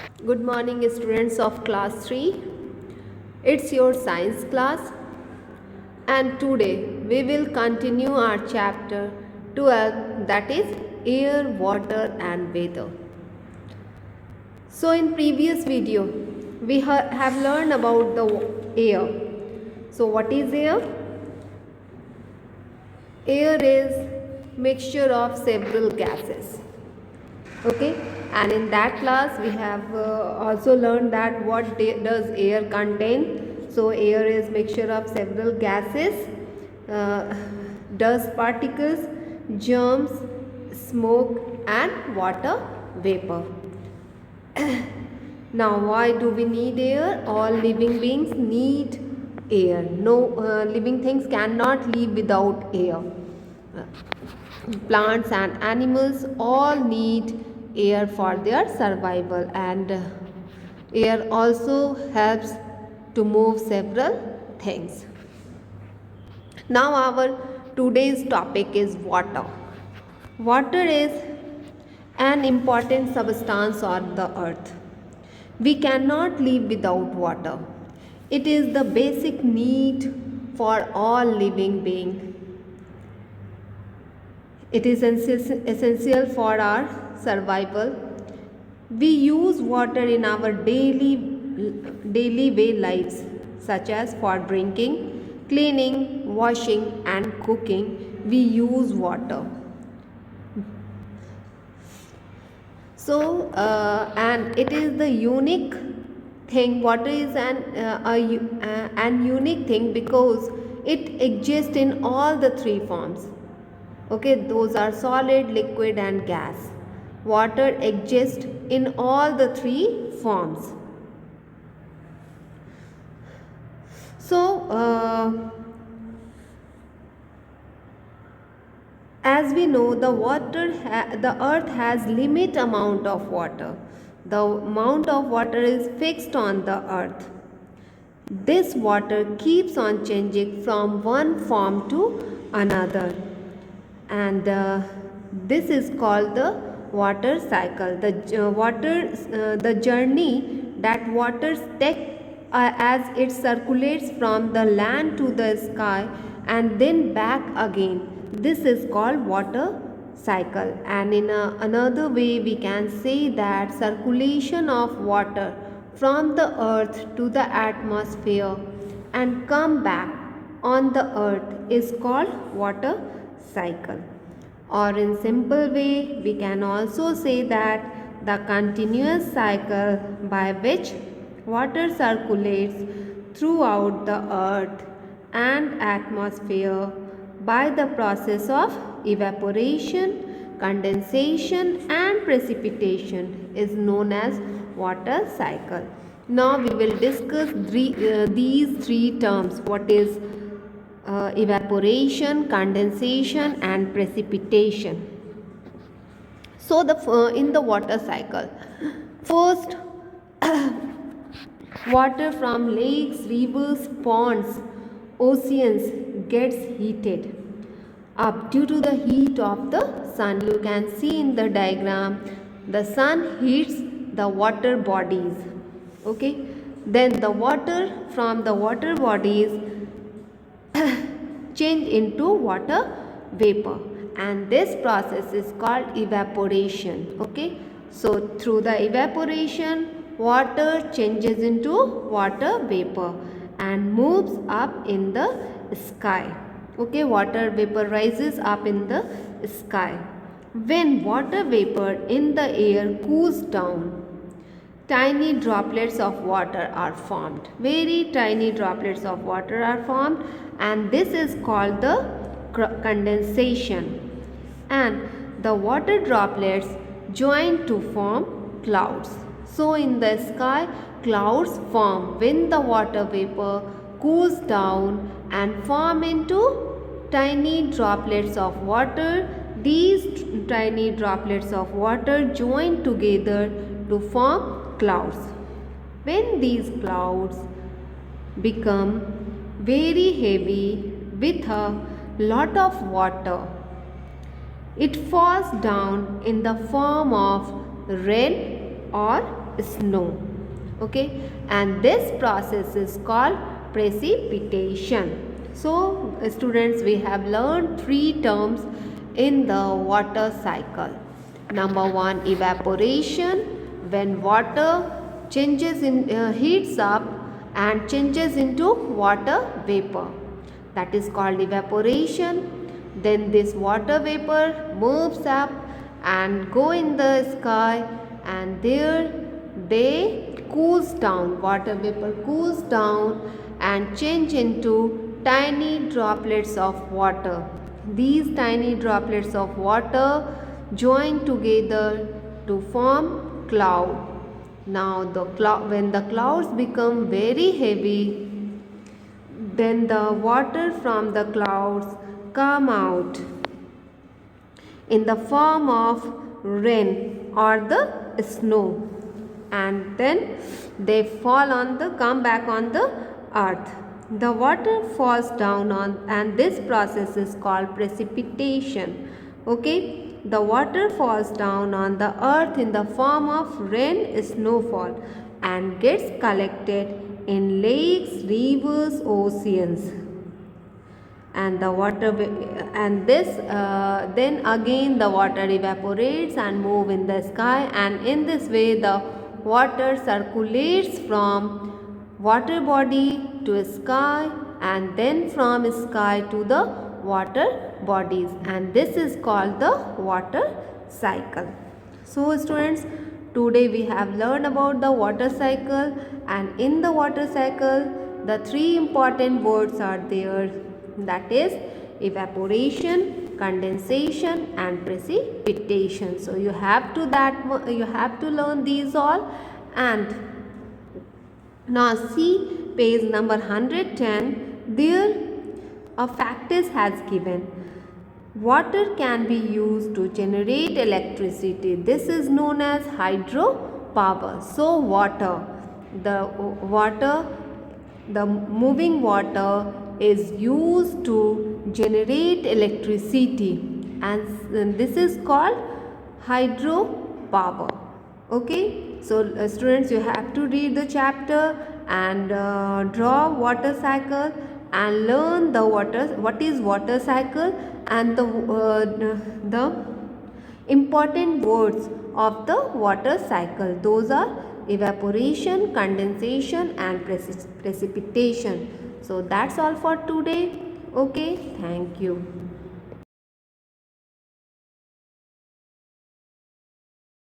Good morning, students of class 3. It's your science class, and today we will continue our chapter 12, that is air, water, and weather. So, in previous video, we have learned about the air. So, what is air? Air is mixture of several gases. Okay, and in that class we have also learned that what does air contain. So air is mixture of several gases, uh, dust particles, germs, smoke, and water vapor. Now why do we need air? All living beings need air. No living things cannot live without air. Plants and animals all need air for their survival, and air also helps to move several things. Now our today's topic is water. Water is an important substance on the earth. We cannot live without water. It is the basic need for all living beings. It is essential for our survival. We use water in our daily way lives, such as for drinking, cleaning, washing, and cooking. We use water. So, and it is the unique thing. Water is an unique thing because it exists in all the three forms. Okay, those are solid, liquid, and gas. Water exists in all the three forms. So, as we know, the earth has limit amount of water. The amount of water is fixed on the earth. This water keeps on changing from one form to another, and this is called the water cycle. The journey that water takes as it circulates from the land to the sky and then back again. This is called water cycle, and in another way we can say that circulation of water from the earth to the atmosphere and come back on the earth is called water cycle. Or in simple way we can also say that the continuous cycle by which water circulates throughout the earth and atmosphere by the process of evaporation, condensation, and precipitation is known as water cycle. Now we will discuss these three terms. What is evaporation, condensation, and precipitation? So in the water cycle, first water from lakes, rivers, ponds, oceans gets heated up due to the heat of the sun. You can see in the diagram, the sun heats the water bodies. Okay, then the water from the water bodies change into water vapor, and this process is called evaporation. Okay, so through the evaporation, water changes into water vapor and moves up in the sky. Okay, water vapor rises up in the sky. When water vapor in the air cools down, tiny droplets of water are formed. Very tiny droplets of water are formed, and this is called the condensation. And the water droplets join to form clouds. So in the sky, clouds form when the water vapor cools down and form into tiny droplets of water. These tiny droplets of water join together to form clouds. When these clouds become very heavy with a lot of water, it falls down in the form of rain or snow. Okay, and this process is called precipitation. So students, we have learned three terms in the water cycle. Number one, evaporation, when water changes in heats up and changes into water vapor, that is called evaporation. Then this water vapor moves up and go in the sky, and there they cools down, water vapor cools down and change into tiny droplets of water. These tiny droplets of water join together to form cloud. Now when the clouds become very heavy, then the water from the clouds come out in the form of rain or the snow, and then they come back on the earth. The water falls down on, and this process is called precipitation. Okay, the water falls down on the earth in the form of rain, snowfall, and gets collected in lakes, rivers, oceans. And the water and this then again the water evaporates and move in the sky, and in this way the water circulates from water body to sky, and then from sky to the water bodies, and this is called the water cycle. So students, today we have learned about the water cycle, and in the water cycle the three important words are there, that is evaporation, condensation, and precipitation. So you have to learn these all. And now see page number 110. There a fact has given. Water can be used to generate electricity. This is known as hydropower. So the moving water is used to generate electricity, and this is called hydropower. Okay, so students, you have to read the chapter and draw water cycle and learn what is water cycle, and the important words of the water cycle. Those are evaporation, condensation, and precipitation. So that's all for today. Okay, thank you.